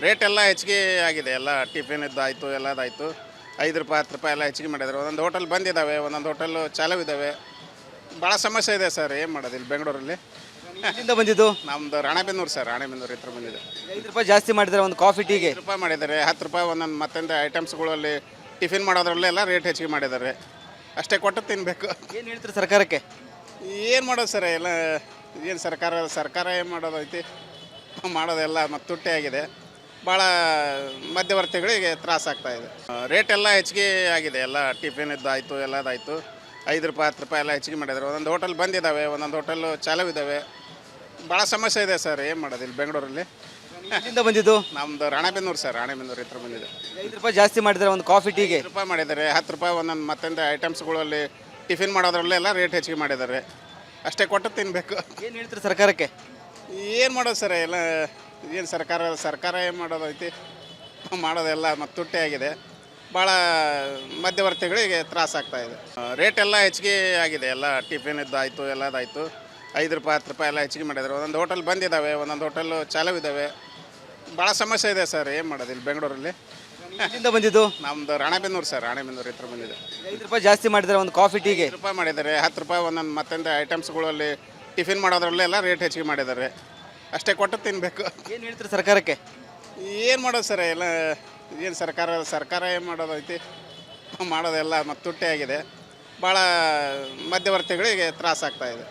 Rate ಎಲ್ಲ ಹೆಚ್ಚಿಗೆ ಆಗಿದೆ. ಎಲ್ಲ ಟಿಫಿನಿದ್ದಾಯಿತು ಎಲ್ಲದಾಯಿತು. 5 ರೂಪಾಯಿ 10 ರೂಪಾಯಿ ಎಲ್ಲ ಹೆಚ್ಚಿಗೆ ಮಾಡಿದ್ದಾರೆ. ಒಂದೊಂದು ಹೋಟೆಲ್ ಬಂದಿದ್ದಾವೆ, ಒಂದೊಂದು ಹೋಟೆಲ್ಲು ಚಾಲೂ ಭಾಳ ಸಮಸ್ಯೆ ಇದೆ ಸರ್. ಏನು ಮಾಡೋದು ಇಲ್ಲಿ ಬೆಂಗಳೂರಲ್ಲಿ. ಎಲ್ಲಿಂದ ಬಂದಿದ್ದು? ನಮ್ಮದು ರಾಣೆಬೆನ್ನೂರು ಸರ್, ರಾಣೆಬೆನ್ನೂರು ಹತ್ರ ಬಂದಿದೆ. 5 ರೂಪಾಯಿ ಜಾಸ್ತಿ ಮಾಡಿದ್ದಾರೆ ಒಂದು ಕಾಫಿ ಟೀಗೆ. 5 ರೂಪಾಯಿ ಮಾಡಿದ್ದಾರೆ, 10 ರೂಪಾಯಿ ಒಂದೊಂದು ಮತ್ತೊಂದು ಐಟಮ್ಸ್ಗಳಲ್ಲಿ ಟಿಫಿನ್ ಮಾಡೋದ್ರಲ್ಲೆಲ್ಲ ರೇಟ್ ಹೆಚ್ಚಿಗೆ ಮಾಡಿದ್ದಾರೆ. ಅಷ್ಟೇ ಕೊಟ್ಟು ತಿನ್ನಬೇಕು. ಏನು ಹೇಳ್ತೀರಿ ಸರ್ಕಾರಕ್ಕೆ? ಏನು ಮಾಡೋದು ಸರ್, ಎಲ್ಲ ಏನು ಸರ್ಕಾರ ಏನು ಮಾಡೋದೈತಿ, ಮಾಡೋದೆಲ್ಲ ಮತ್ತು ತುಟ್ಟಿ ಆಗಿದೆ. ಭಾಳ ಮಧ್ಯವರ್ತಿಗಳಿಗೆ ತ್ರಾಸಾಗ್ತಾ ಇದೆ. ರೇಟ್ ಎಲ್ಲ ಹೆಚ್ಚಿಗೆ ಆಗಿದೆ. ಎಲ್ಲ ಟಿಫಿನಿದ್ದಾಯಿತು ಎಲ್ಲದಾಯಿತು. 5 ರೂಪಾಯಿ 10 ರೂಪಾಯಿ ಎಲ್ಲ ಹೆಚ್ಚಿಗೆ ಮಾಡಿದ್ದಾರೆ. ಒಂದೊಂದು ಹೋಟೆಲ್ ಬಂದಿದ್ದಾವೆ, ಒಂದೊಂದು ಹೋಟೆಲ್ಲು ಚಾಲೂ ಭಾಳ ಸಮಸ್ಯೆ ಇದೆ ಸರ್. ಏನು ಮಾಡೋದು ಇಲ್ಲಿ ಬೆಂಗಳೂರಲ್ಲಿ. ಎಲ್ಲಿಂದ ಬಂದಿದ್ದು? ನಮ್ಮದು ರಾಣೆಬೆನ್ನೂರು ಸರ್, ರಾಣೆಬೆನ್ನೂರು ಹತ್ರ ಬಂದಿದೆ. 5 ರೂಪಾಯಿ ಜಾಸ್ತಿ ಮಾಡಿದ್ದಾರೆ ಒಂದು ಕಾಫಿ ಟೀಗೆ. 5 ರೂಪಾಯಿ ಮಾಡಿದ್ದಾರೆ, 10 ರೂಪಾಯಿ ಒಂದೊಂದು ಮತ್ತೊಂದು ಐಟಮ್ಸ್ಗಳಲ್ಲಿ ಟಿಫಿನ್ ಮಾಡೋದ್ರಲ್ಲೆಲ್ಲ ರೇಟ್ ಹೆಚ್ಚಿಗೆ ಮಾಡಿದ್ದಾರೆ. ಅಷ್ಟೇ ಕೊಟ್ಟು ತಿನ್ನಬೇಕು. ಏನು ಹೇಳ್ತೀರಿ ಸರ್ಕಾರಕ್ಕೆ? ಏನು ಮಾಡೋದು ಸರ್, ಎಲ್ಲ ಏನು ಸರ್ಕಾರ ಏನು ಮಾಡೋದೈತಿ, ಮಾಡೋದೆಲ್ಲ ಮತ್ತು ತುಟ್ಟಿ ಆಗಿದೆ. ಭಾಳ ಮಧ್ಯವರ್ತಿಗಳಿಗೆ ತ್ರಾಸಾಗ್ತಾ ಇದೆ. ರೇಟ್ ಎಲ್ಲ ಹೆಚ್ಚಿಗೆ ಆಗಿದೆ. ಎಲ್ಲ ಟಿಫಿನಿದ್ದಾಯಿತು ಎಲ್ಲದಾಯಿತು. 5 ರೂಪಾಯಿ 10 ರೂಪಾಯಿ ಎಲ್ಲ ಹೆಚ್ಚಿಗೆ ಮಾಡಿದ್ದಾರೆ. ಒಂದೊಂದು ಹೋಟೆಲ್ ಬಂದಿದ್ದಾವೆ, ಒಂದೊಂದು ಹೋಟೆಲ್ಲು ಚಾಲೂ ಭಾಳ ಸಮಸ್ಯೆ ಇದೆ ಸರ್. ಏನು ಮಾಡೋದು ಇಲ್ಲಿ ಬೆಂಗಳೂರಲ್ಲಿ. ಎಲ್ಲಿಂದ ಬಂದಿದ್ದು? ನಮ್ಮದು ರಾಣೆಬೆನ್ನೂರು ಸರ್, ರಾಣೆಬೆನ್ನೂರು ಹತ್ರ ಬಂದಿದೆ. 5 ರೂಪಾಯಿ ಜಾಸ್ತಿ ಮಾಡಿದ್ದಾರೆ ಒಂದು ಕಾಫಿ ಟೀಗೆ. 5 ರೂಪಾಯಿ ಮಾಡಿದ್ದಾರೆ, 10 ರೂಪಾಯಿ ಒಂದೊಂದು ಮತ್ತೊಂದು ಐಟಮ್ಸ್ಗಳಲ್ಲಿ ಟಿಫಿನ್ ಮಾಡೋದ್ರಲ್ಲೆಲ್ಲ ರೇಟ್ ಹೆಚ್ಚಿಗೆ ಮಾಡಿದ್ದಾರೆ. ಅಷ್ಟೇ ಕೊಟ್ಟು ತಿನ್ನಬೇಕು. ಏನು ಹೇಳ್ತೀರಿ ಸರ್ಕಾರಕ್ಕೆ? ಏನು ಮಾಡೋದು ಸರ್, ಎಲ್ಲ ಏನು ಸರ್ಕಾರ ಏನು ಮಾಡೋದೈತಿ, ಮಾಡೋದೆಲ್ಲ ಮತ್ತು ತುಟ್ಟಿ ಆಗಿದೆ. ಭಾಳ ಮಧ್ಯವರ್ತಿಗಳಿಗೆ ತ್ರಾಸಾಗ್ತಾ ಇದೆ.